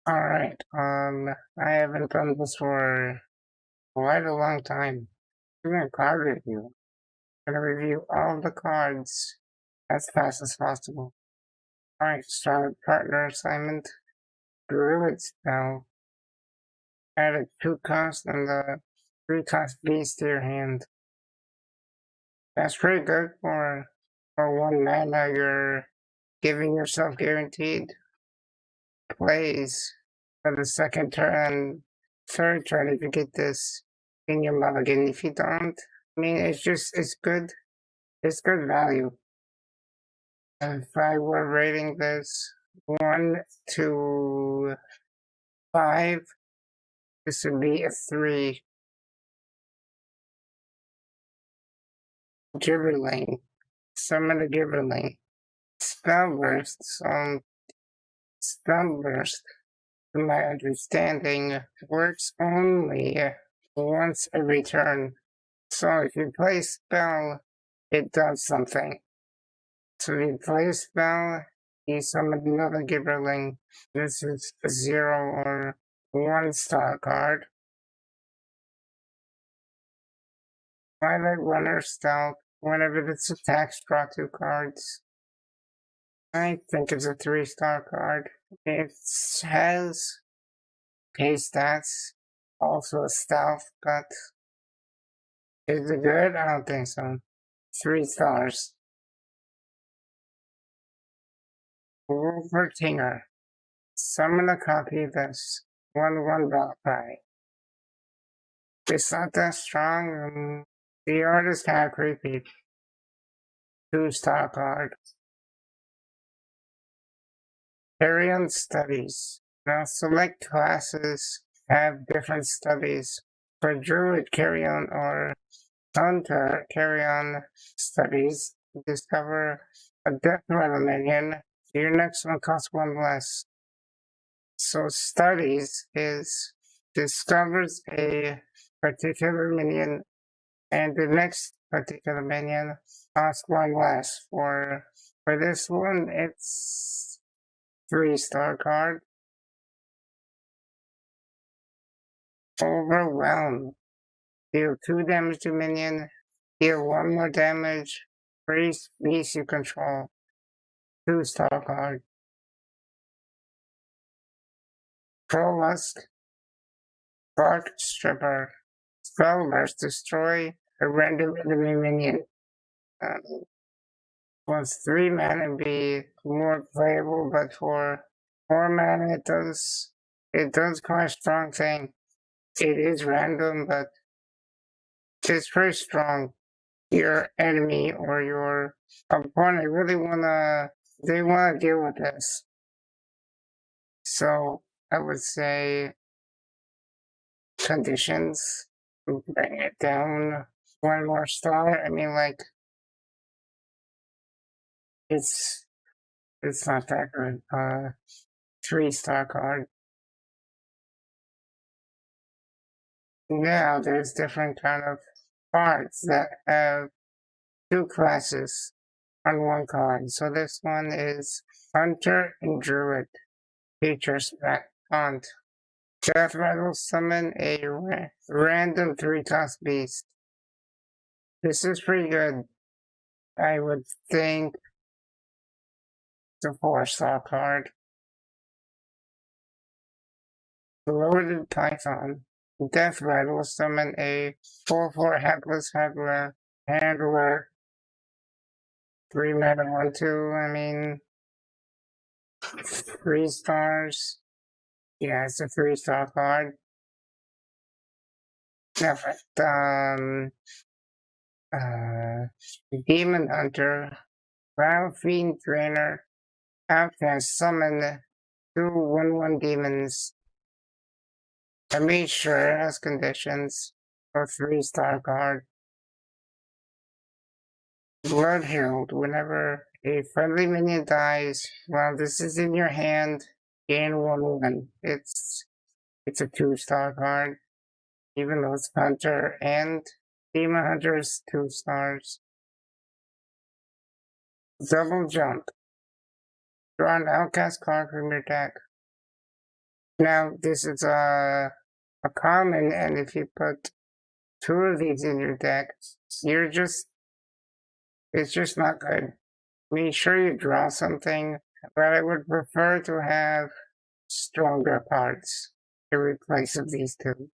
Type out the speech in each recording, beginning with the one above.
Alright, I haven't done this for quite a long time. Doing a card review. Gonna review all the cards as fast as possible. Alright, start partner assignment. Druid spell. Add a 2 cost and the 3 cost beast to your hand. That's pretty good for 1 mana. You're giving yourself guaranteed plays for the second turn, third turn if you get this in your mulligan. If you don't, I mean, it's good. It's good value. If I were rating this 1 to 5, this would be a 3. Gibberling. Summon a Gibberling. Spellburst. Spellburst, to my understanding, works only once every turn. So if you play spell, it does something. So if you play a spell, you summon another Gibberling. This is a 0 or 1-star card. Twilight Runner Stealth. Whenever this attacks, draw 2 cards. I think it's a 3-star card. It has okay stats, also a stealth, but is it good? I don't think so. 3 stars. Overtinger. Summon a copy of this 1/1 Valkyrie. It's not that strong. The art is kind of creepy. 2-star card. Carrion Studies. Now, select classes have different studies. For Druid Carrion or Hunter Carrion Studies, discover a death rattle minion. Your next one costs 1 less. So Studies is discovers a particular minion, and the next particular minion costs 1 less. For this one, it's 3-star card. Overwhelm. Deal 2 damage to minion. Deal 1 more damage. Freeze beast you control. 2-star card. Prolusk. Bark Stripper. Spellburst. Destroy a random enemy minion. Once 3 mana be more playable, but for 4 mana it does quite a strong thing. It is random, but it's pretty strong. Your enemy or your opponent really they wanna deal with this. So I would say conditions, bring it down 1 more star. I mean, like, it's not that good. 3-star card. Now there's different kind of cards that have 2 classes on 1 card. So this one is Hunter and Druid. Features font. Death Rattle summon a random 3-cost beast. This is pretty good. I would think it's a 4-star card. Loaded Python. Death Rattle summon a 4/4 Headless Handler. 3 mana 1/2. I mean, 3 stars. Yeah, it's a 3-star card. Different. Demon Hunter. Wild Fiend Trainer. Outcast summon 2 1/1 demons. I made sure it has conditions for 3-star card. Blood Herald. Whenever a friendly minion dies while this is in your hand, gain 1/1. It's a 2-star card, even though it's Hunter and Demon Hunter is 2 stars. Double Jump. Draw an outcast card from your deck. Now, this is a common, and if you put two of these in your deck, it's just not good. I mean, sure, you draw something, but I would prefer to have stronger cards in replace of these two.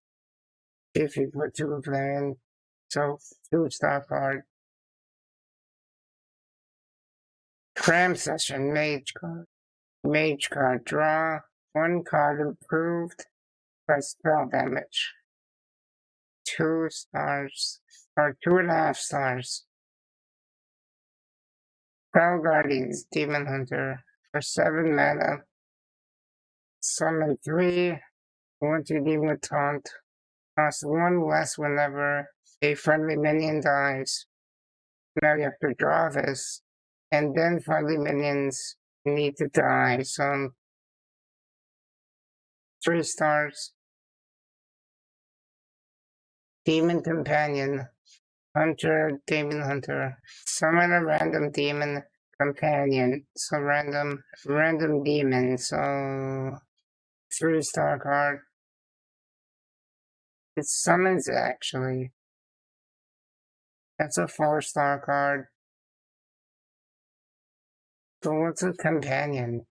If you put two of them in, so 2-star card. Cram Session, Mage card. Mage card, draw 1 card improved by spell damage. 2 stars, or 2.5 stars. Spell Guardians, Demon Hunter, for 7 mana. Summon 3, 1/2 Demon Taunt, cost 1 less whenever a friendly minion dies. Now you have to draw this, and then friendly minions need to die, so 3 stars. Demon Companion, Hunter, Demon Hunter. Summon a random demon companion. So random demon. So 3-star card. It summons it actually. That's a 4-star card. So what's a companion?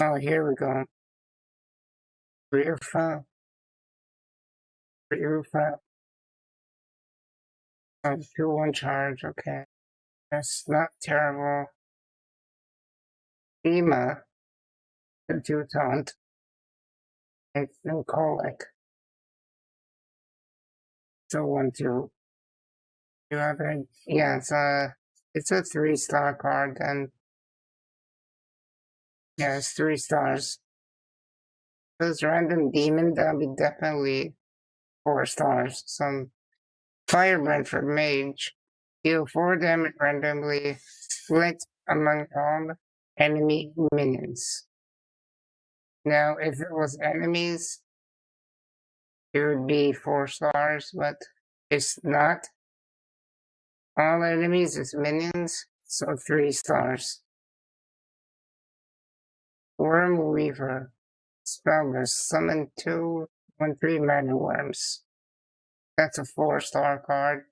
Oh, here we go. Rearfa. Oh, 2/1 charge, okay. That's not terrible. Ema, the 2 taunt. It's no colic. So 1/2. You have it? Yeah, it's a 3-star card, and yeah, it's 3 stars. Those random demon, that'll be definitely 4 stars. Some Firebrand for Mage. Deal 4 damage randomly, split among all enemy minions. Now, if it was enemies, it would be 4 stars, but it's not. All enemies is minions, so 3 stars. Worm Weaver. Spellburst. Summon 2 1/3 mana worms. That's a 4-star card.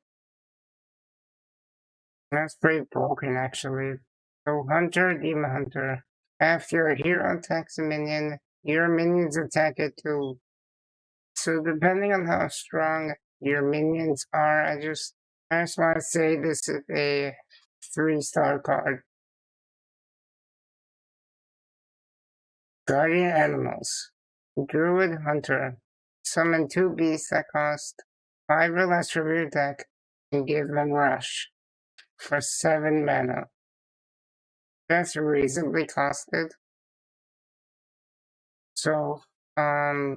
That's pretty broken, actually. So Hunter, Demon Hunter. After a hero attacks a minion, your minions attack it too. So depending on how strong your minions are, I just want to say this is a 3-star card. Guardian Animals. Druid Hunter. Summon 2 beasts that cost 5 or less from your deck and give them Rush for 7 mana. That's reasonably costed. So, I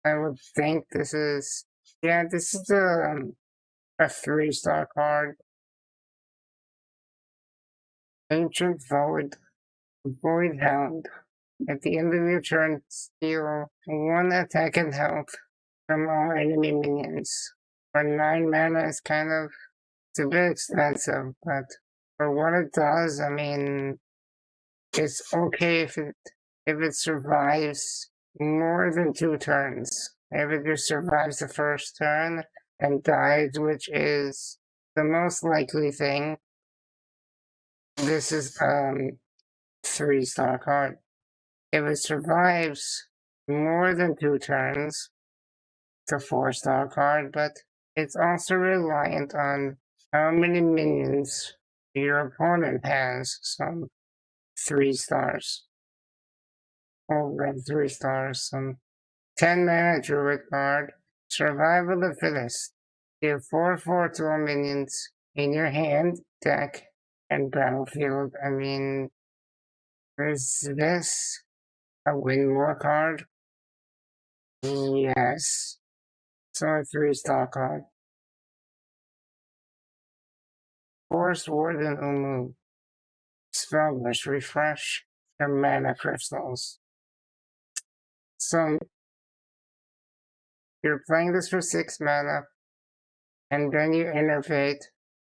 would think this is, yeah, this is a 3-star card. Ancient Void Hound. At the end of your turn, steal 1 attack and health from all enemy minions. For 9 mana, it's a bit expensive, but for what it does, I mean, it's okay if it survives more than 2 turns. If it just survives the first turn and dies, which is the most likely thing, this is 3-star card. If it survives more than 2 turns, it's a 4-star card, but it's also reliant on how many minions your opponent has. Some 3 stars. Red 3 stars. Some 10 mana Druid card. Survival of the Fittest. Deal 4/4 to all minions in your hand, deck, and battlefield. I mean, is this a win more card? Yes. So a 3-star card. Forest Warden Umu. Spellburst, refresh your mana crystals. So you're playing this for 6 mana, and then you innervate,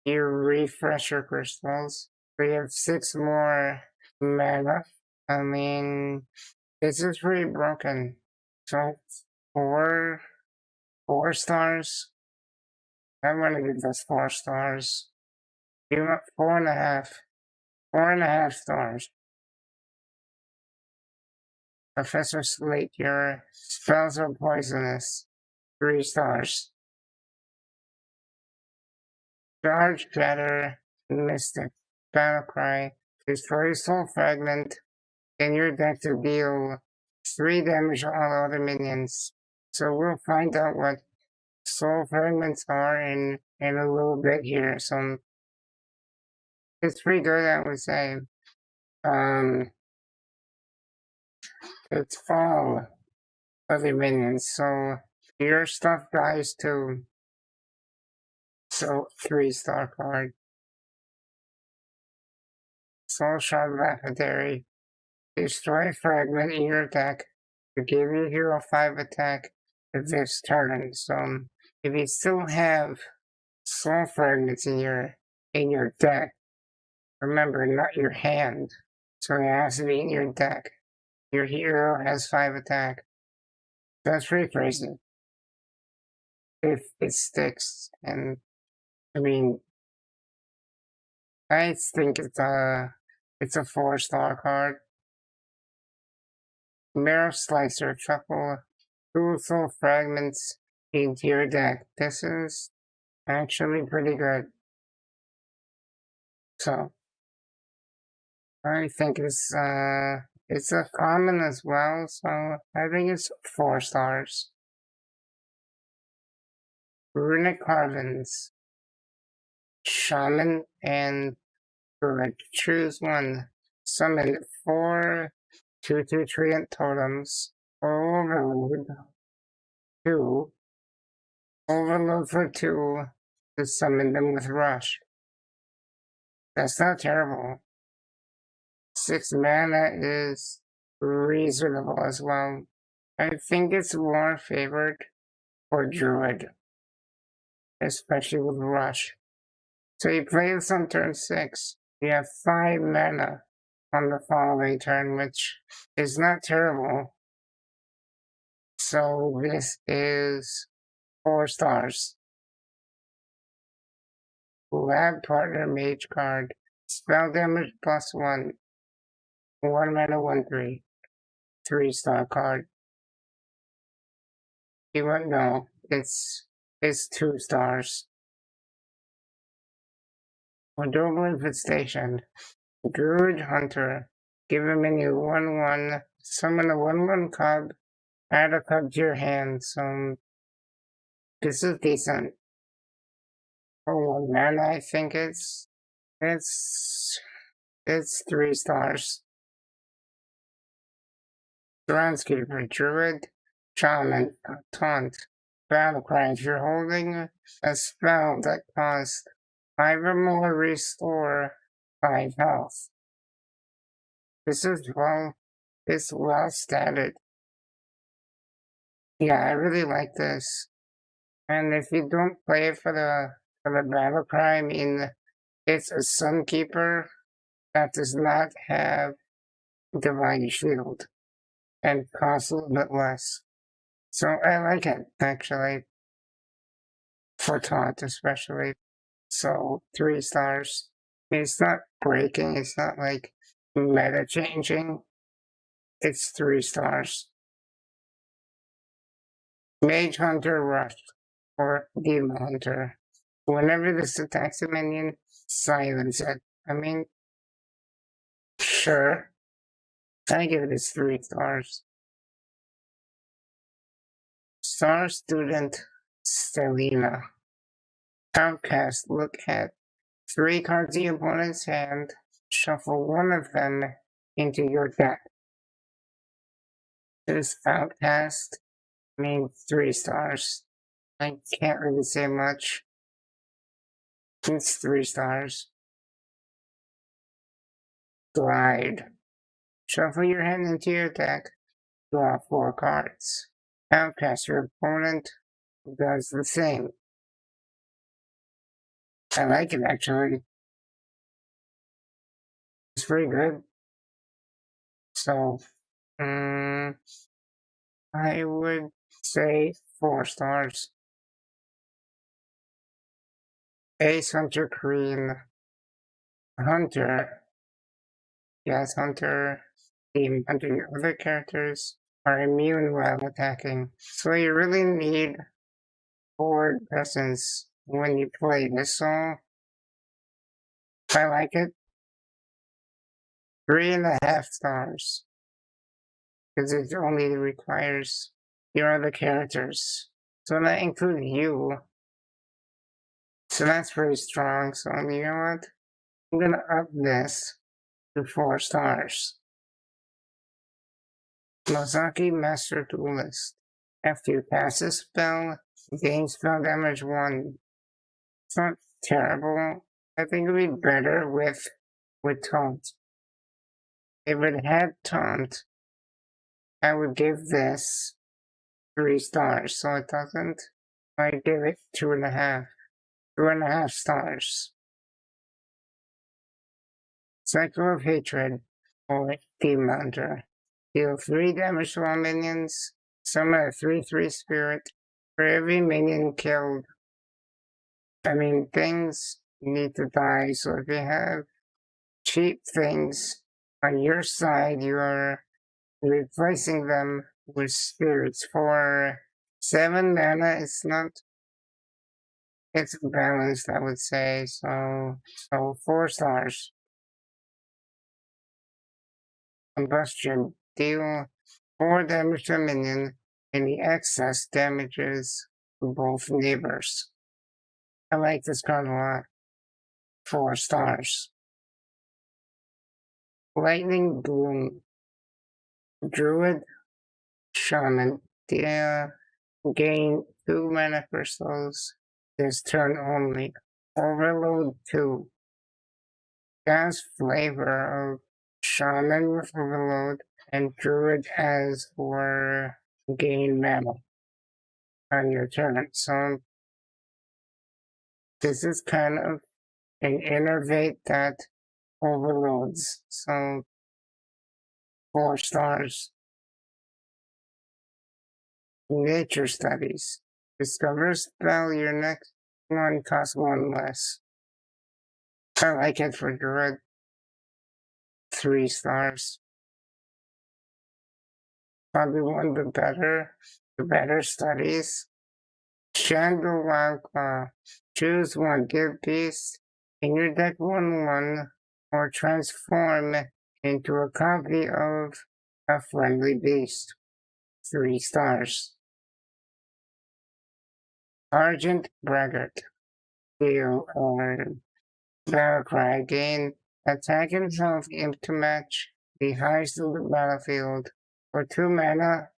you refresh your crystals. So you have 6 more mana. I mean, this is pretty broken. So, four, 4 stars. I'm gonna give this 4 stars. You want 4.5. 4.5 stars. Professor Slate, your spells are poisonous. 3 stars. Charge Shatter, Mystic, Battlecry, destroy Soul Fragment in your deck to deal 3 damage to all other minions. So we'll find out what Soul Fragments are in a little bit here. So it's pretty good, I would say. Um, it's all other minions, so your stuff dies too. So 3-star card. Soul Shard Lapidary. Destroy fragment in your deck to give your hero 5 attack this turn. So if you still have soul fragments in your deck, remember not your hand. So it has to be in your deck. Your hero has 5 attack. That's pretty crazy. If it sticks, and I mean, I think it's a 4-star card. Marrow Slicer, shuffle 2 soul fragments into your deck. This is actually pretty good. So I think it's a common as well, so I think it's 4 stars. Runic Carvings. Shaman and Druid. Choose one. Summon 4 2/2 Treant Totems. Overload 2. Overload for 2 to summon them with Rush. That's not terrible. 6 mana is reasonable as well. I think it's more favored for Druid, especially with Rush. So you play this on turn 6. You have 5 mana on the following turn, which is not terrible. So this is 4 stars. Lab Partner Mage card. Spell damage +1. 1 mana 1/3. 3-star card. You won't know. It's 2 stars. Double Infestation. Druid Hunter. Give a minion 1/1. Summon a 1/1 cub. Add a cub to your hand. So this is decent. For 1 mana, I think it's 3 stars. Groundskeeper, Druid, Shaman, Taunt, Battlecry. If you're holding a spell that costs 5 or more, restore 5 health. This is well statted. Yeah, I really like this. And if you don't play it for the Battlecry, I mean, it's a Sunkeeper that does not have Divine Shield and costs a little bit less. So I like it, actually, for Taunt especially. So 3 stars. It's not breaking, it's not like meta changing. It's 3 stars. Mage Hunter Rush or Demon Hunter. Whenever this attacks a minion, silence it. I mean, sure. I give it 3 stars. Star Student Stelina. Outcast, look at 3 cards in your opponent's hand, shuffle 1 of them into your deck. This Outcast means 3 stars. I can't really say much. It's 3 stars. Glide. Shuffle your hand into your deck, draw 4 cards. Outcast, your opponent does the same. I like it, actually. It's pretty good. So, I would say 4 stars. Ace Hunter Queen Hunter. Yes, Hunter. Team Hunter. Your other characters are immune while attacking. So you really need forward presence when you play this song. I like it. 3.5 stars. Because it only requires your other characters. So that includes you. So that's pretty strong. So you know what? I'm gonna up this to 4 stars. Nozaki Master Duelist. After you pass a spell, gain spell damage 1. It's not terrible. I think it would be better with taunt. If it had taunt, I would give this 3 stars. So it doesn't. I give it 2.5. 2.5 stars. Cycle of Hatred, or Demon Hunter. Deal 3 damage to all minions. Summon a 3/3 spirit for every minion killed. I mean, things need to die, so if you have cheap things on your side, you are replacing them with spirits. For 7 mana, it's not. It's balanced, I would say. So 4 stars. Combustion. Deal 4 damage to a minion. Any excess damages both neighbors. I like this card a lot. 4 stars. Lightning Bloom. Druid. Shaman. Gain 2 mana crystals. This turn only. Overload 2. Gas flavor of Shaman with Overload and Druid as for gain mana on your turn. So this is kind of an innervate that overloads. So 4 stars. Nature Studies. Discover a spell, your next one costs 1 less. I like it for Druid. 3 stars. Probably one of the better studies. Shandor Wildclaw. Choose one, give beast in your deck 1/1, or transform into a copy of a friendly beast. 3 stars. Argent Braggart. Deal or Battle Cry. Gain attack himself to match the highest of the battlefield. For 2 mana,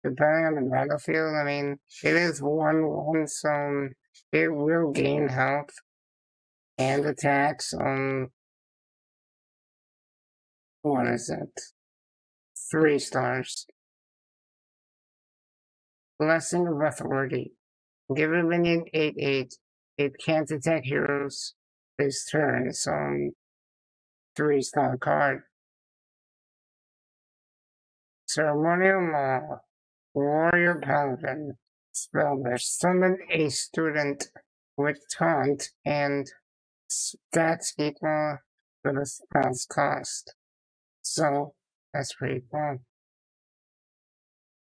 depending on the battlefield, I mean, it is 1/1, so it will gain health and attacks on, what is it? 3 stars. Blessing of Authority. Give a minion 8/8. It can't attack heroes this turn, so 3-star card. Ceremonial Maw. Warrior Paladin. Spellburst. Summon a student with taunt and stats equal to the spell's cost. So that's pretty cool.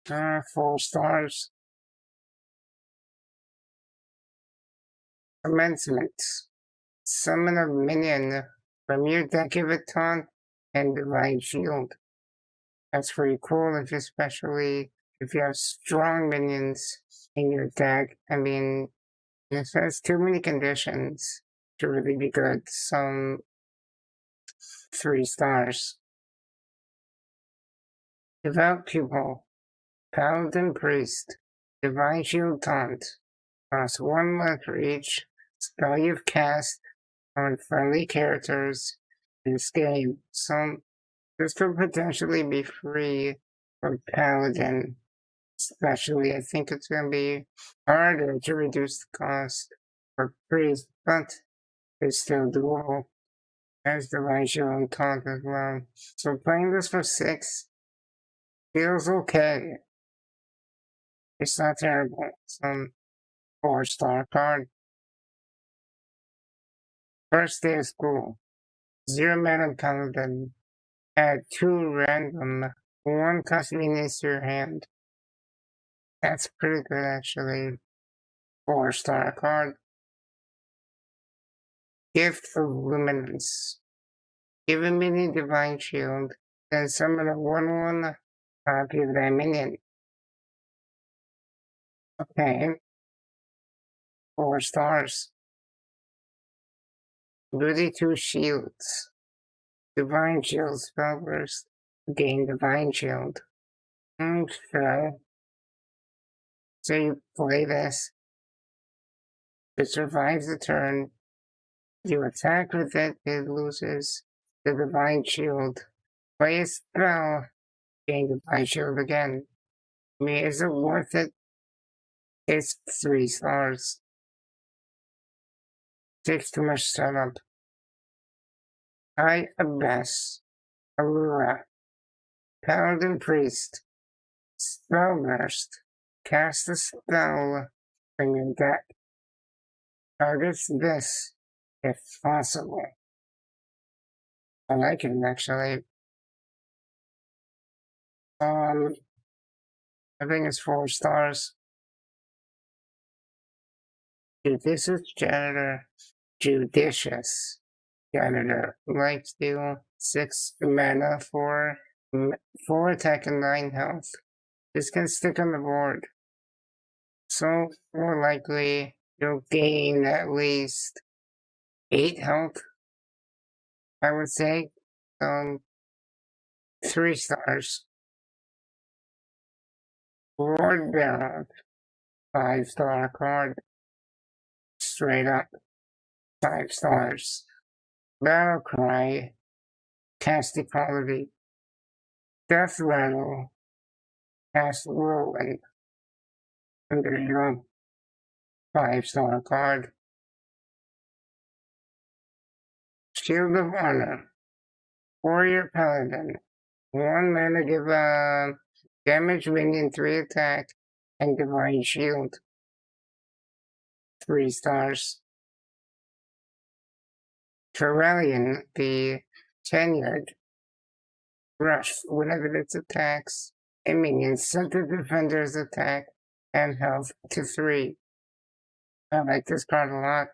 4 stars. Commencement. Summon a minion from your deck of a taunt and Divine Shield. That's pretty cool, especially if you have strong minions in your deck. I mean, this has too many conditions to really be good. Some 3 stars. Devout Pupil. Paladin Priest. Divine Shield Taunt. Cost 1 less for each spell you've cast on friendly characters in this game. So this could potentially be free for Paladin. Especially, I think it's going to be harder to reduce the cost for Priest, but it's still doable. As the ratio on taunt as well. So playing this for 6 feels okay. It's not terrible. Some 4-star card. First day of school. 0 mana paladin. Add 2 random. 1 cost minions to your hand. That's pretty good actually. 4-star card. Gift of Luminance. Give a minion Divine Shield. Then summon a 1/1 copy of that minion. Okay. 4 stars. Goody 2 shields. Divine Shield spell burst. Gain Divine Shield. Okay. So you play this. It survives the turn. You attack with it, it loses the Divine Shield. Play a spell. Gain Divine Shield again. I mean, is it worth it? It's 3 stars. Takes too much setup. I Abyss. Aurora. Paladin Priest. Spell burst. Cast a spell from your deck. Targets this, if possible. I like it actually. I think it's 4 stars. Judicious Janitor. Judicious Janitor. Lifesteal. 6 mana for 4 attack and 9 health. This can stick on the board. So more likely you'll gain at least 8 health. I would say. 3 stars. Lord Barrow. 5-star card. Straight up. 5 stars. Battle Cry. Cast Equality. Death Rattle. Cast Whirlwind. And there you go. 5-star card. Shield of Honor. Warrior Paladin. 1 mana, give a damage minion 3 attack and Divine Shield. 3 stars. Corellian, the tenured. Rush whenever it attacks a minion, set the defender's attack and health to 3. I like this card a lot.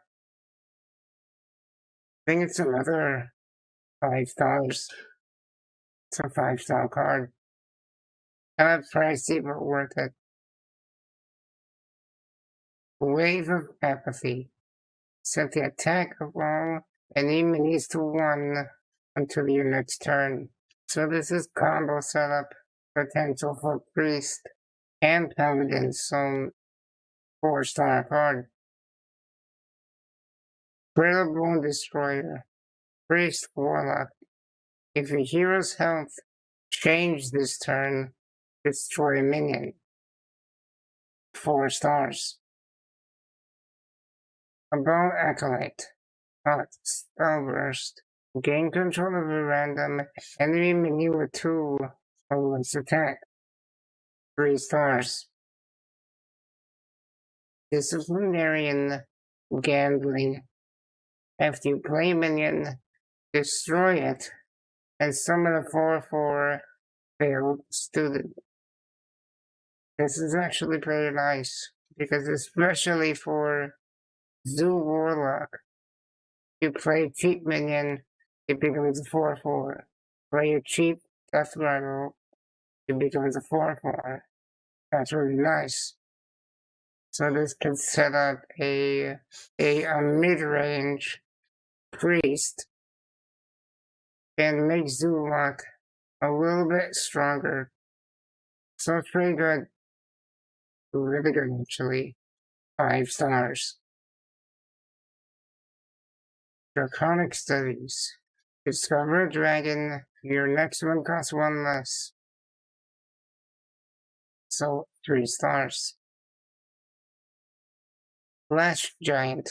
I think it's another 5 stars. It's a 5-star card. Kind of pricey, but worth it. Wave of Apathy. Set the attack of all any minis to 1 until your next turn. So this is combo setup potential for Priest and Paladin, so 4-star card. Brittle Bone Destroyer. Priest Warlock. If your hero's health change this turn, destroy a minion. 4 stars. Above Acolyte. Spell burst. Gain control of a random enemy minion with 2 or less attack. 3 stars. Disciplinarian Gambling. After you play a minion, destroy it, and summon a 4/4 failed student. This is actually pretty nice, because especially for Zoo Warlock, you play a cheap minion, it becomes a 4/4. Play a cheap Death Rattle, it becomes a 4/4. That's really nice. So this can set up a mid-range Priest and make Zoolock a little bit stronger. So it's pretty good. Really good actually. 5 stars. Draconic Studies. Discover a dragon. Your next one costs 1 less. So 3 stars. Flash Giant.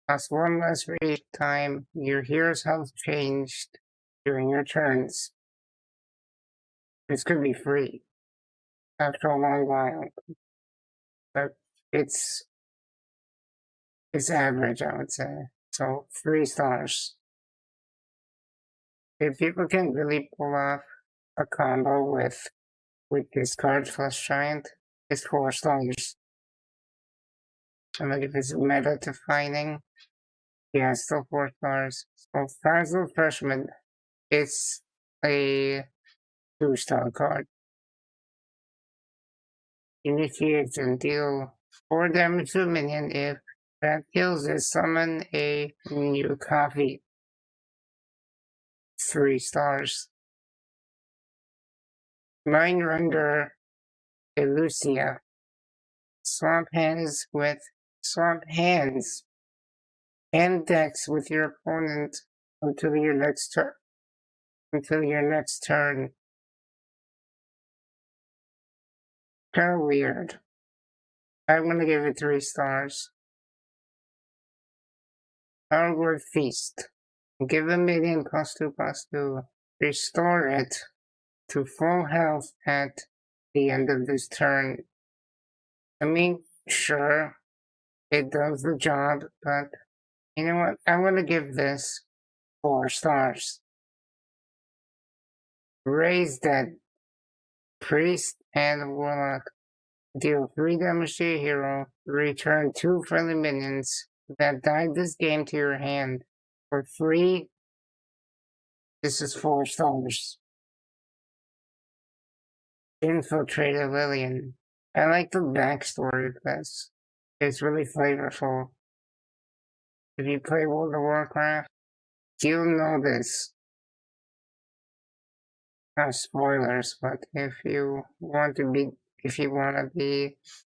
Plus one less for each time your hero's health changed during your turns. This could be free after a long while, but it's average, I would say. So 3 stars. If people can really pull off a combo with this card Flush Giant, it's 4 stars. And look if it's meta defining. Yeah, still 4 stars. So Frazzle Freshman, it's a 2-star card. Initiates and deal 4 damage to a minion. If that kills it, summon a new copy. 3 stars. Mind Render Elucia. Swamp hands and decks with your opponent until your next turn. Kinda weird. I'm gonna give it 3 stars. Outward Feast. Give a minion +2/+2. Restore it to full health at the end of this turn. I mean, sure, it does the job, but you know what? I'm gonna give this 4 stars. Raise Dead. Priest and Warlock. Deal 3 damage to your hero. Return 2 friendly minions that died this game to your hand. For free, this is 4 stars. Infiltrator Lillian. I like the backstory of this. It's really flavorful. If you play World of Warcraft, you'll know this. Not spoilers, but if you want to be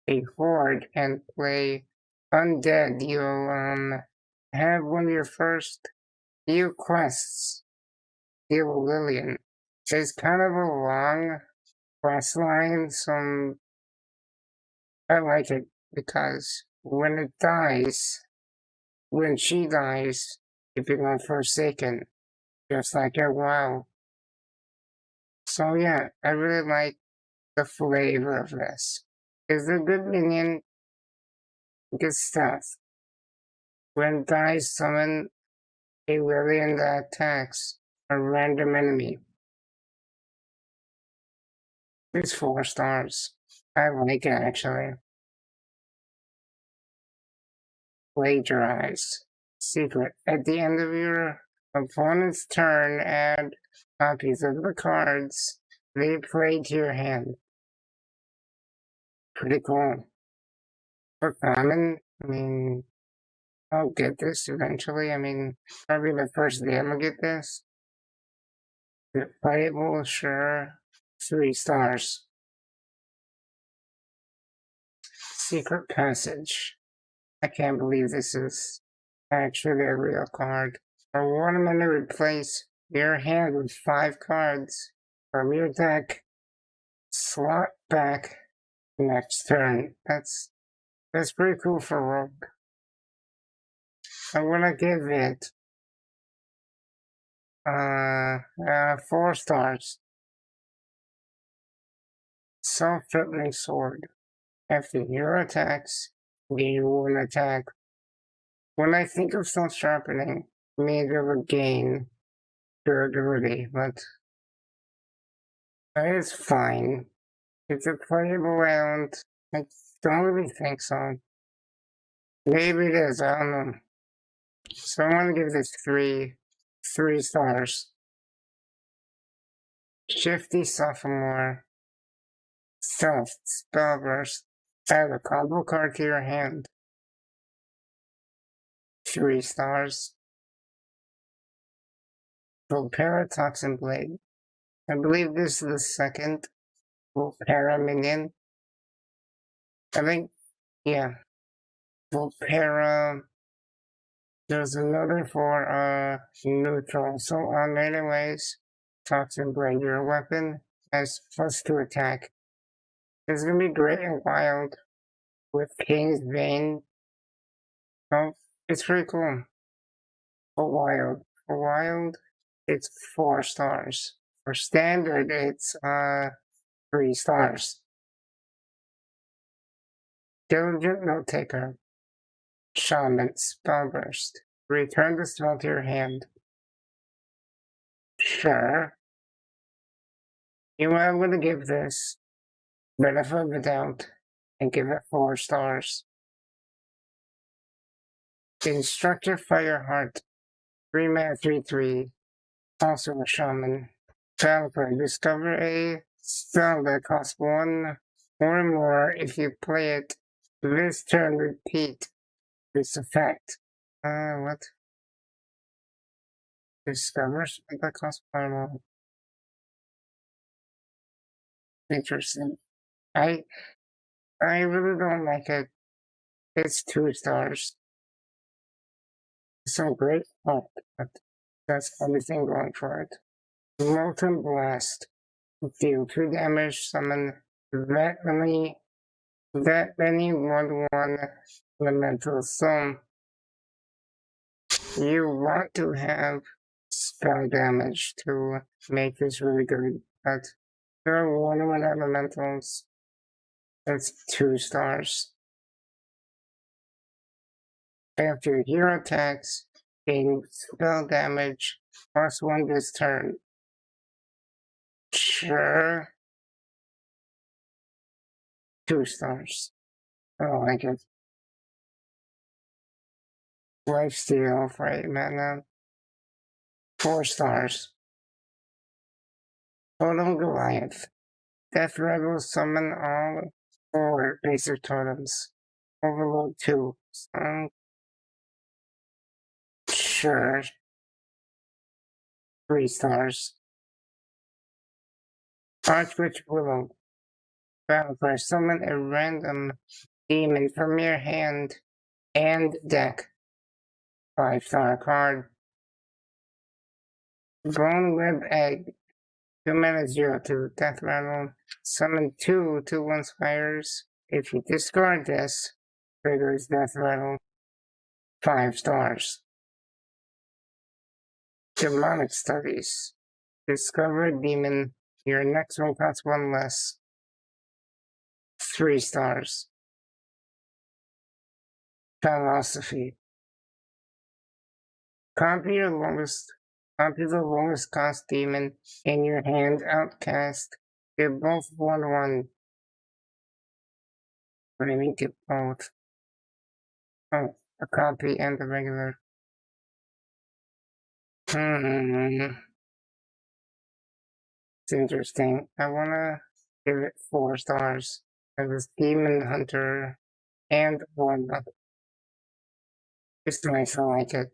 a horde and play undead, you'll have one of your first few quests. Deal with Lillian. It's kind of a long quest line, so I like it because when she dies, if you're going Forsaken, just like, oh wow. So yeah, I really like the flavor of this. It's a good minion, good stuff. When dies, summon a Lillian that attacks a random enemy. It's 4 stars. I like it actually. Plagiarize. Secret. At the end of your opponent's turn, add copies of the cards they played to your hand. Pretty cool. For common, I mean, I'll get this eventually. I mean, probably the first day I'm gonna get this. Playable, sure. 3 stars. Secret Passage. I can't believe this is actually a real card. For 1 minute, replace your hand with 5 cards from your deck. Slot back next turn. That's pretty cool for Rogue. I'm gonna give it 4 stars. Self-threatening sword. After your attacks, gain 1 attack. When I think of self-sharpening, maybe I would gain durability, but it's fine. It's a playable round. I don't really think so. Maybe it is, I don't know. So I'm gonna give this 3 stars. Shifty Sophomore. Stealth Spellburst. Add a combo card to your hand. 3 stars. Volpera Toxin Blade. I believe this is the second Volpera minion. I think, yeah. Volpera. There's another for neutral. So on anyways, Toxin Blade, your weapon has +2 attack. It's gonna be great and wild with King's Vein. Oh, It's pretty cool. For wild, it's 4 stars. For standard, it's 3 stars. Diligent Note Taker. Scholomance Spellburst. Return the spell to your hand. Sure. You might want to give this benefit of the doubt and give it 4 stars. Instructor Fireheart. 3-mana 3/3. Also a shaman. Developer. Discover a spell that costs 1 or more if you play it. This turn repeat this effect. What? Discover spell that costs 1 or more. Interesting. I really don't like it. It's 2 stars. So great art, but that's everything going for it. Molten Blast. Deal 2 damage, summon that many 1/1 elemental. So you want to have spell damage to make this really good, but there are 1/1 elementals. That's 2 stars. After hero attacks, gain spell damage +1 this turn. Sure. 2 stars. I don't like it. Lifesteal for 8 mana. 4 stars. Totem Goliath. Death Rebel summon all 4 basic totems. Overload 2. Sure. 3 stars. Archwitch Willow. Battlefield. Summon a random demon from your hand and deck. 5-star card. Bone Web Egg. 2 mana 0/2. Death Rattle. Summon 2 2/1 spires. If you discard this, triggers Death Rattle. 5 stars. Demonic Studies. Discover a demon. Your next one costs 1 less. 3 stars. Philosophy. Copy the lowest cost demon in your hand outcast. Get both 1/1. What do you mean get both? Oh, a copy and the regular. It's interesting. I wanna give it 4 stars. It was Demon Hunter and Warlock. It's nice, I like it.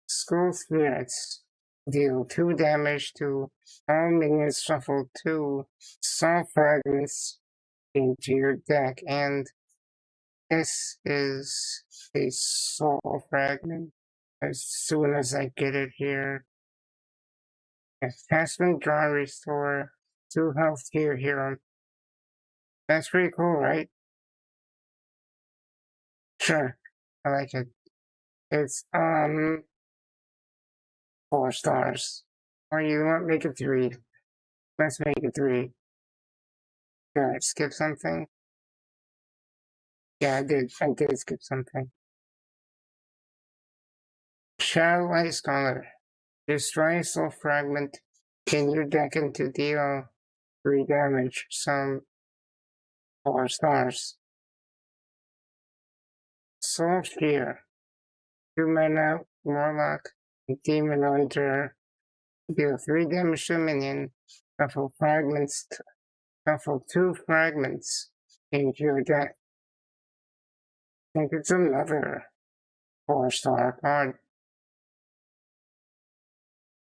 School Spirits. Deal 2 damage to all minions, shuffle 2 soul fragments into your deck, and this is a soul fragment. As soon as I get it here. Attachment draw restore 2 health to your hero. That's pretty cool, right? Sure. I like it. It's 4 stars. Or you want make it 3. Let's make it 3. Did I skip something? Yeah, I did skip something. Shadowlight Scholar. Destroy a soul fragment in your deck and to deal 3 damage. Some 4 stars. Soul Sphere. 2 mana Warlock. Demon Hunter. Deal 3 damage to a minion. Shuffle 2 fragments into your deck. I think it's another 4-star card.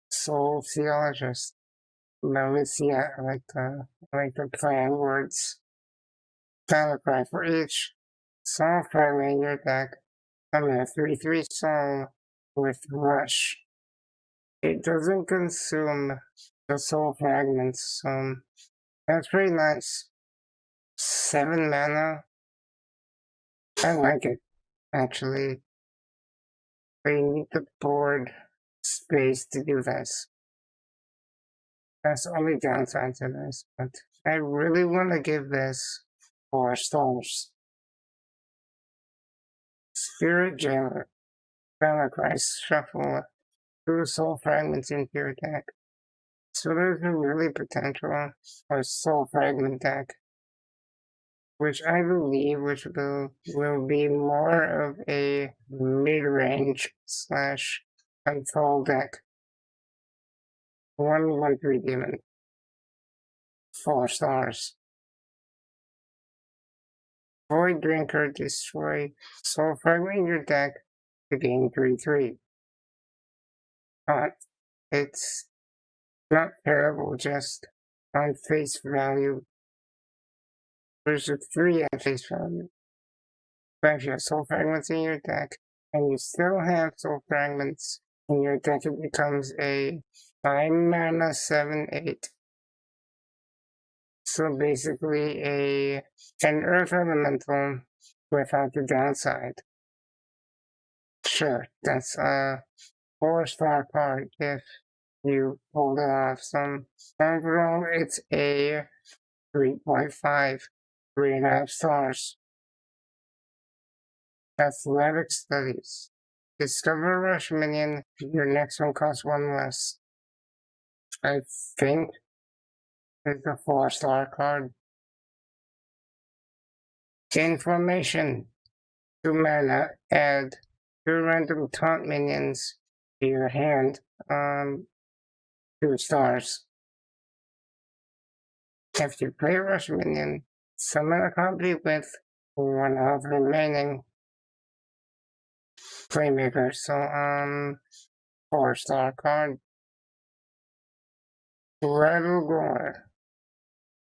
Soul Theologist. Malicia. I like the play on words. Battle cry for each soul fragment in your deck. Summon a 3/3 soul with Rush. It doesn't consume the soul fragments, so that's pretty nice. 7 mana. I like it, actually. But you need the board space to do this. That's the only downside to this, but I really want to give this 4 stars. Spirit Jailer. Christ shuffle 2 soul fragments into your deck. So there's a really potential for soul fragment deck, which I believe will be more of a mid-range slash control deck. 1/3 demon. 4 stars. Void Drinker, destroy soul fragment your deck to gain 3/3. But it's not terrible, just on face value. There's a 3 at face value. But if you have soul fragments in your deck, and you still have soul fragments in your deck, it becomes a 5 mana 7/8. So basically an earth elemental without the downside. Sure, that's a 4-star card if you pulled it off. So overall, it's a 3.5, 3.5 stars. Athletic Studies. Discover a Rush minion. Your next one costs 1 less. I think it's a 4-star card. Information. 2 mana. Add 2 random taunt minions to your hand. 2 stars. If you play a Rush minion, summon a copy with 1 health remaining. Playmaker. So 4-star card. Rattle Gore.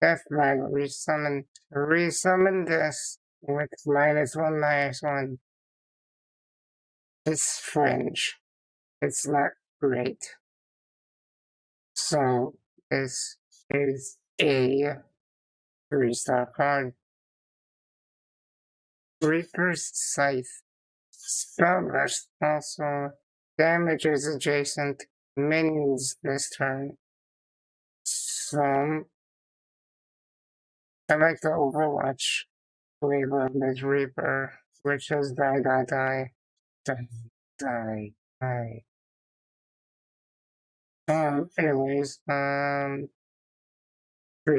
Death Rattle. Resummon. Resummon this with -1/-1. It's fringe. It's not great. So this is a 3-star card. Reaper's Scythe. Spellburst also damages adjacent minions this turn. So I like the Overwatch flavor of this Reaper, which is die, die, die, die, die, die. Anyways, 3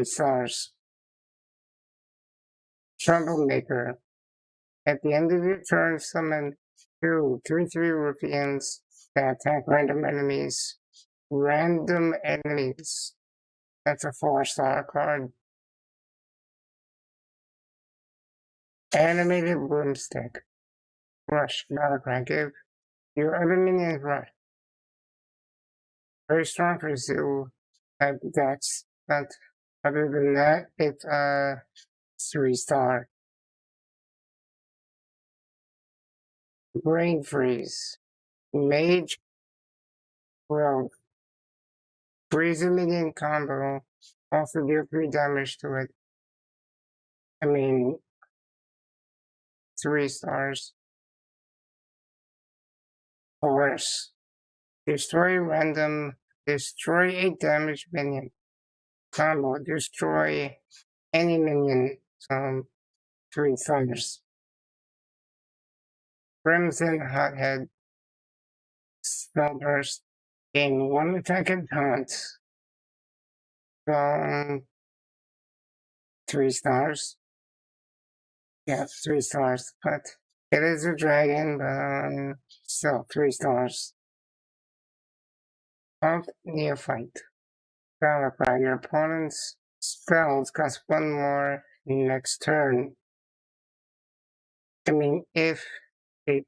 stars. Troublemaker. At the end of your turn, summon 2 3/3 ruffians that attack random enemies. Random enemies. That's a 4-star card. Animated Broomstick. Rush. Battlecry. Give your other minions rush. Very strong for zoo type decks, but other than that, it's a 3-star. Brain Freeze. Mage. Rogue. Freeze a minion combo. Also deal 3 damage to it. I mean, 3 stars. Horse. Destroy random. Destroy a damaged minion. Combo. Destroy any minion. 3 stars. Crimson Hothead. Spellburst. Gain 1 attack and taunt. 3 stars. Yeah, 3 stars, but it is a dragon, but still 3 stars. Alt Neophyte. Battlecry. Your opponent's spells cost 1 more next turn. I mean, if it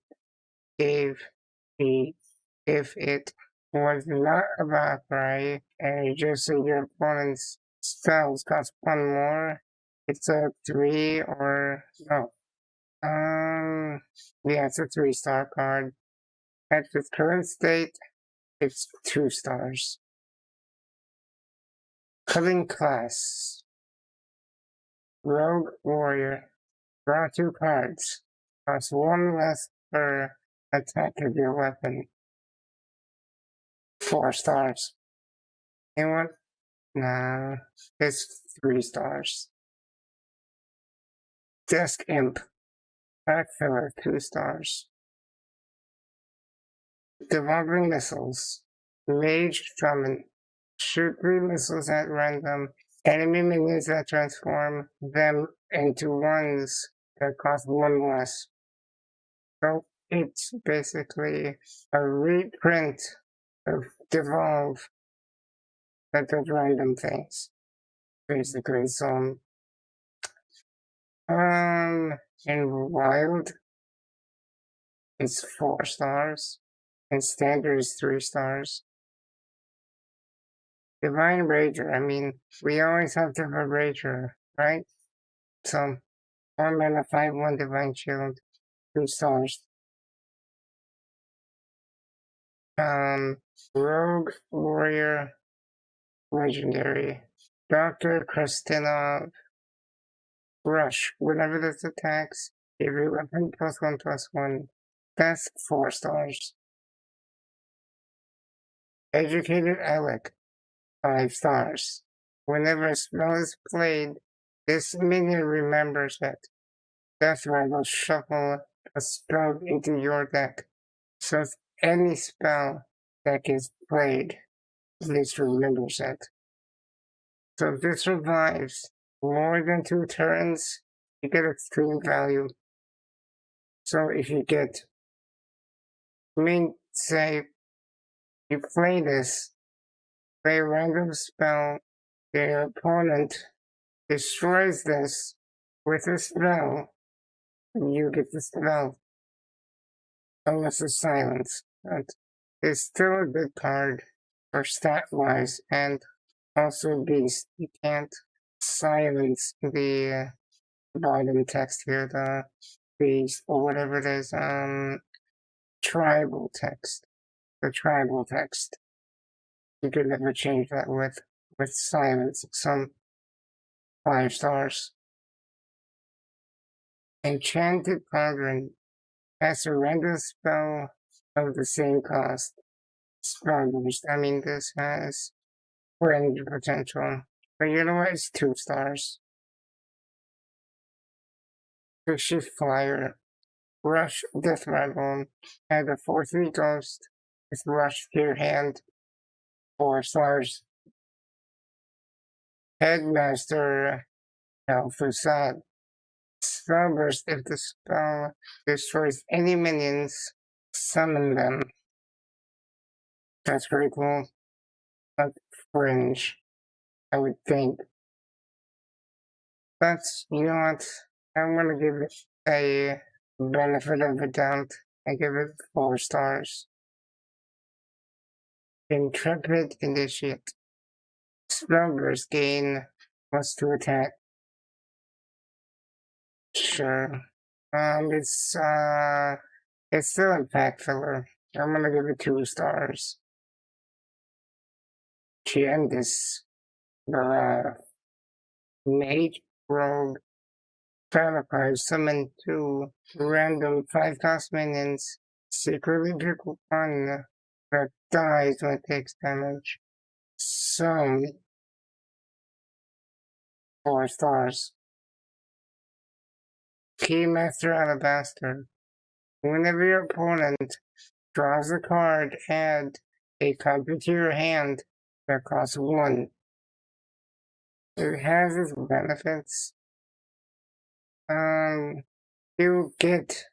was not a Battlecry and you just say your opponent's spells cost 1 more, it's a 3 or no. Yeah, it's a 3-star card. At its current state, it's 2 stars. Cutting Class. Rogue Warrior. Draw 2 cards. Cost 1 less per attack of your weapon. 4 stars. You want? Nah, it's 3 stars. Desk Imp. Pack Filler, 2 stars. Devouring Missiles. Mage Summon. Shoot 3 missiles at random. Enemy minions that transform them into ones that cost 1 less. So it's basically a reprint of Devolve that does random things. Basically, so in Wild, it's 4 stars. And Standard is 3 stars. Divine Rager, I mean, we always have to have a Rager, right? So, 1 mana, 5/1 Divine Shield, 2 stars. Rogue Warrior, Legendary. Dr. Kristinov, Rush. Whenever this attacks, every weapon +1/+1. That's 4 stars. Educated Alec, 5 stars. Whenever a spell is played, this minion remembers it. That's why will shuffle a spell into your deck. So if any spell that is played, this remembers it. So if this survives more than 2 turns, you get extreme value. So if you get, say, you play this, play a random spell, your opponent destroys this with a spell, and you get the spell. Unless it's silence. But it's still a good card for stat-wise, and also Beast. You can't silence the bottom text here, the Beast, or whatever it is, tribal text. The tribal text. You could never change that with silence. Some 5 stars. Enchanted Cauldron. Has a random spell of the same cost. Spell boost. I mean, this has range potential. But you know what? It's 2 stars. Shift Flyer. Rush Death Rattle. Add a 4/3 ghost with Rush to your hand. 4 stars. Headmaster Fusad. Spell burst. If the spell destroys any minions, summon them. That's pretty cool. But fringe, I would think. But you know what? I'm gonna give it a benefit of the doubt. I give it 4 stars. Intrepid Initiate. Spellburst gain +2 attack. Sure. It's still a pack filler. I'm gonna give it 2 stars. Giandis. Mage Rogue. Vampire summon 2 random 5-cost minions. Secretly pick 1 that dies when it takes damage. So, 4 stars. Keymaster Alabaster. Whenever your opponent draws a card, add a copy to your hand that costs 1. It has its benefits. You get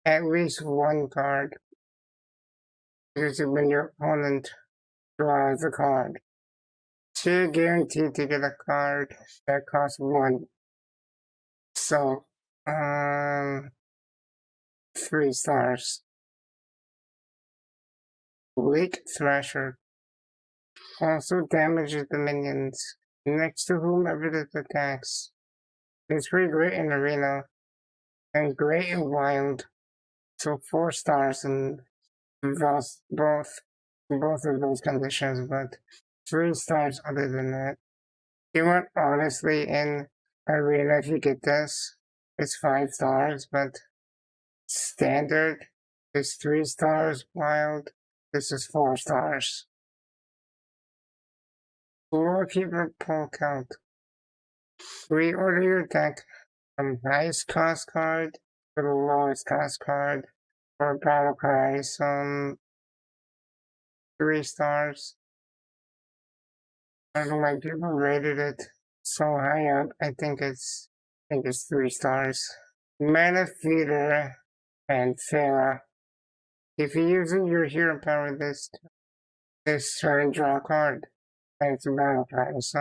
at least 1 card. Usually when your opponent draws a card. So you're guaranteed to get a card that costs 1. So, 3 stars. Bleak Thrasher also damages the minions next to whomever it attacks. It's pretty great in Arena and great in Wild. So 4 stars in both of those conditions, but 3 stars other than that. You want honestly in Arena, if you get this, it's 5 stars, but Standard, This 3 stars, wild. This is 4 stars. We'll keep a pull count. Reorder your deck from highest cost card to the lowest cost card for battle price. 3 stars. I don't know why people rated it so high up. I think it's 3 stars. Mana Feeder and Farah. If you use your hero power this turn, draw a card. And it's a battle price.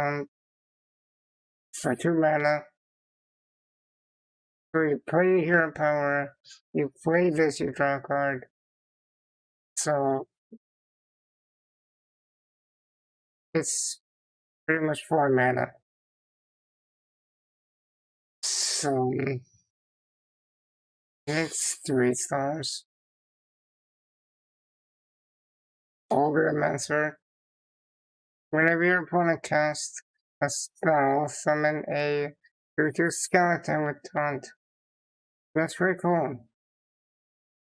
For 2 mana. So you play your hero power, you play this, you draw a card. So it's pretty much 4 mana. So it's 3 stars. Scholomance. Whenever your opponent casts a spell, summon a 2/2 skeleton with taunt. That's pretty cool.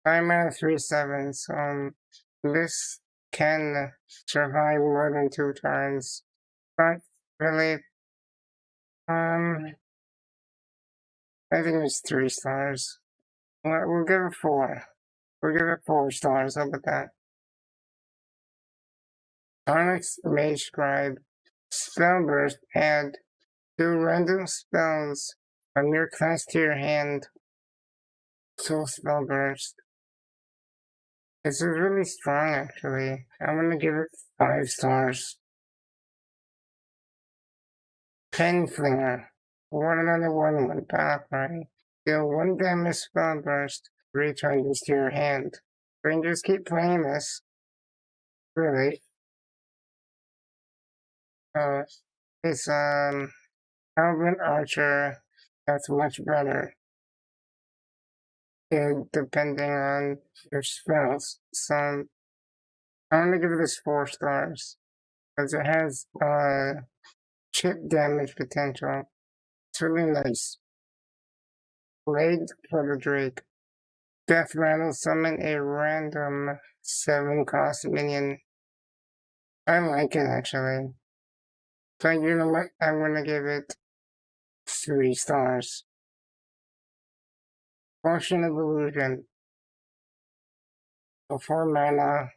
5 mana, 3/7. This can survive more than 2 turns. But really, I think it's 3 stars. We'll give it 4. We'll give it 4 stars. How about that? Onyx Mage Scribe. Spellburst. Add 2 random spells from your class to your hand. So Spellburst. This is really strong, actually. I'm gonna give it 5 stars. Penflinger. 1/1/1 battle cry. Deal 1 damage Spellburst. Return this to your hand. Rangers keep playing this. Really. It's Elven Archer. That's much better. And depending on your spells. So I'm gonna give this 4 stars. Because it has chip damage potential. It's really nice. Blade for the Drake. Death Rattle, summon a random 7 cost minion. I like it actually. So you know what? I'm gonna give it 3 stars. Potion of Illusion. 4 mana,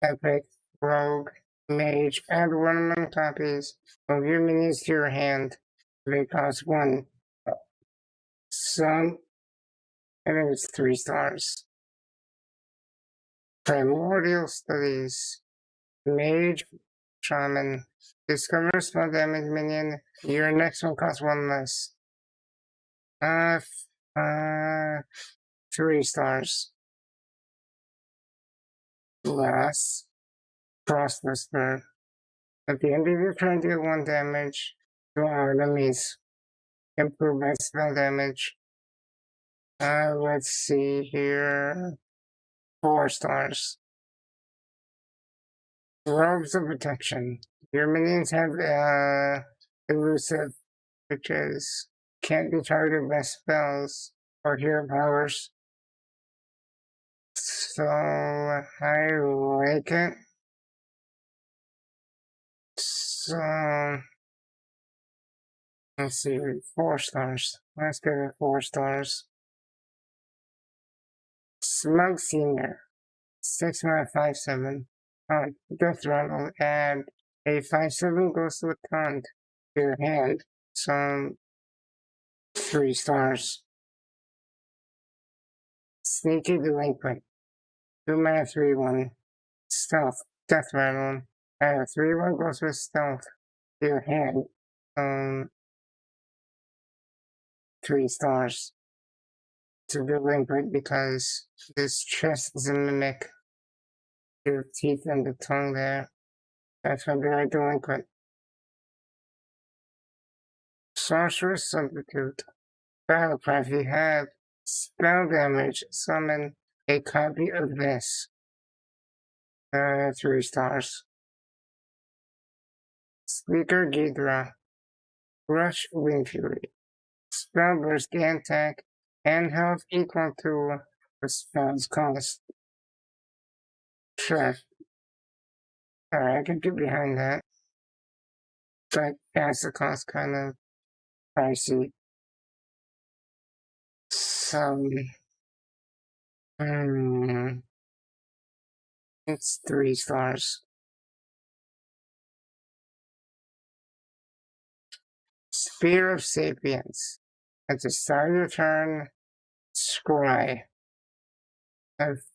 epic, rogue, mage, add 1 copies of your minions to your hand. They cost 1. So I think it's 3 stars. Primordial Studies. Mage, Shaman. Discover a spell damage minion. Your next one costs 1 less. 3 stars. Last, Frostlister. At the end of your turn, deal 1 damage to our enemies. Improve by spell damage. Let's see here. 4 stars. Robes of Protection. Your minions have elusive, which is can't be targeted by spells or hero powers. So I like it. So let's see, 4 stars. Let's give it 4 stars. Smug Senior. 6 mana, 5/7. Death Rattle. Add a 5/7 Ghost with Taunt to your hand. So 3 stars. Sneaky Delinquent. 2 mana, 3/1. Stealth. Death Rattle. Add a 3/1 Ghost with Stealth to your hand. 3 stars. To Delinquent because this chest is a mimic. Your teeth and the tongue there. That's why they're Delinquent. Sorcerer's Substitute. Battle cry. If you have spell damage, summon a copy of this. 3 stars. Speaker Ghidra. Rush Wind Fury. Spell burst gain attack and health equal to the spell's cost. Sure. Alright, I can get behind that. But gas the cost kind of pricey. So, hmm, it's 3 stars. Spear of Sapience. At the start of your turn, scry.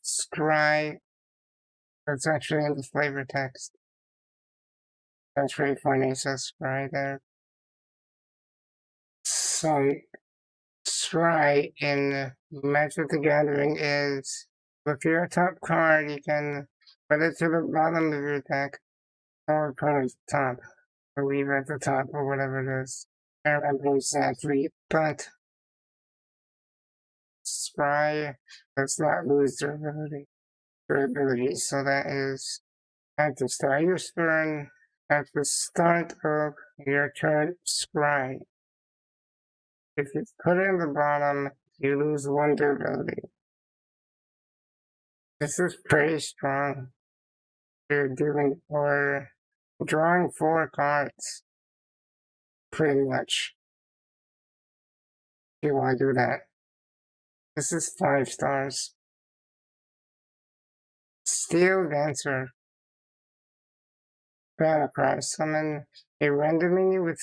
Scry, that's actually in the flavor text. That's pretty funny, so scry there. So, scry in Magic the Gathering is, if you're a top card, you can put it to the bottom of your deck, or put it at the top, or leave it at the top, or whatever it is. I don't remember exactly, but scry does not lose durability, so that is at the start of your turn, at the start of your turn, scry. If you put it in the bottom, you lose 1 durability. This is pretty strong. You're doing or drawing 4 cards, pretty much. You want to do that. This is 5 stars. Steel Dancer. Battle cry. Summon a random enemy with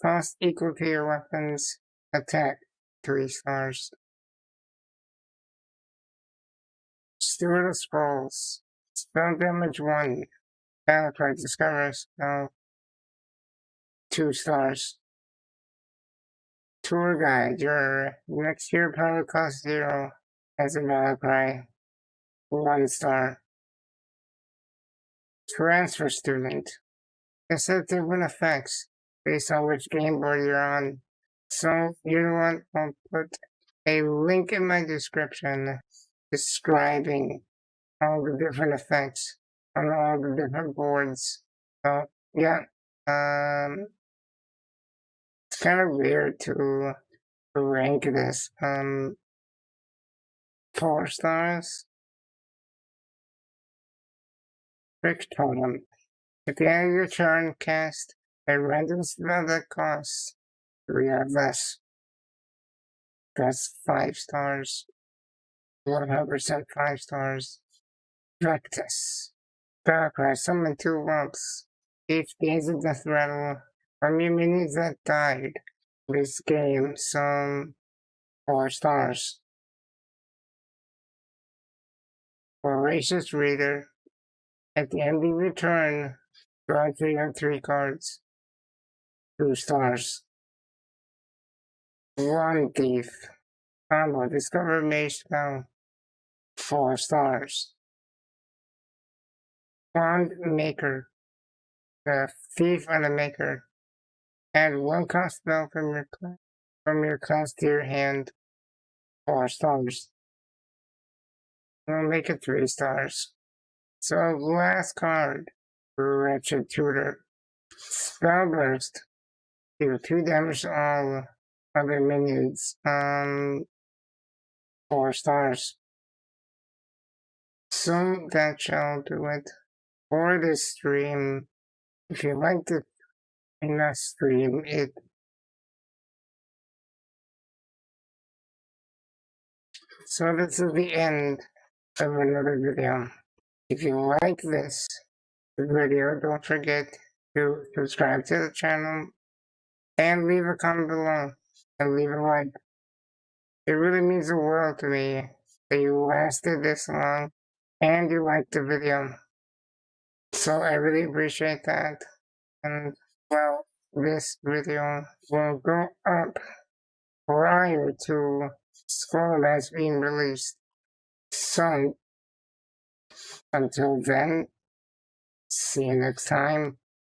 cost equal to your weapon's attack. 3 stars. Steward of Scrolls. Spell damage 1. Battle cry. Discover a spell. 2 stars. Tour Guide. Your next year power cost 0 as a battle cry. 1 star. Transfer Student. This has different effects based on which game board you're on. So you want to put a link in my description describing all the different effects on all the different boards. So yeah, it's kind of weird to rank this. 4 stars. Brick Totem. At the end of your turn, cast a random spell that costs 3 or less. That's 5 stars. 100% 5 stars. Practice. Battlecry. Summon 2 lumps. Each gains a death rattle from your minions that died. This game, some 4 stars. Voracious Reader. At the end of your turn, draw 3 or 3 cards. 2 stars. One Thief. Combo. Discover Mage Spell. 4 stars. Bond Maker. The Thief and the Maker. Add 1 cost spell from your class to your hand. 4 stars. We'll make it 3 stars. So last card. Wretched Tutor. Spell Burst. Deal 2 damage to all other minions. 4 stars. So that shall do it for this stream. If you liked it in that stream, so this is the end of another video. If you like this video, don't forget to subscribe to the channel and leave a comment below and leave a like. It really means the world to me that you lasted this long and you liked the video. So I really appreciate that. And well, this video will go up prior to Scholomance being released. So until then, see you next time.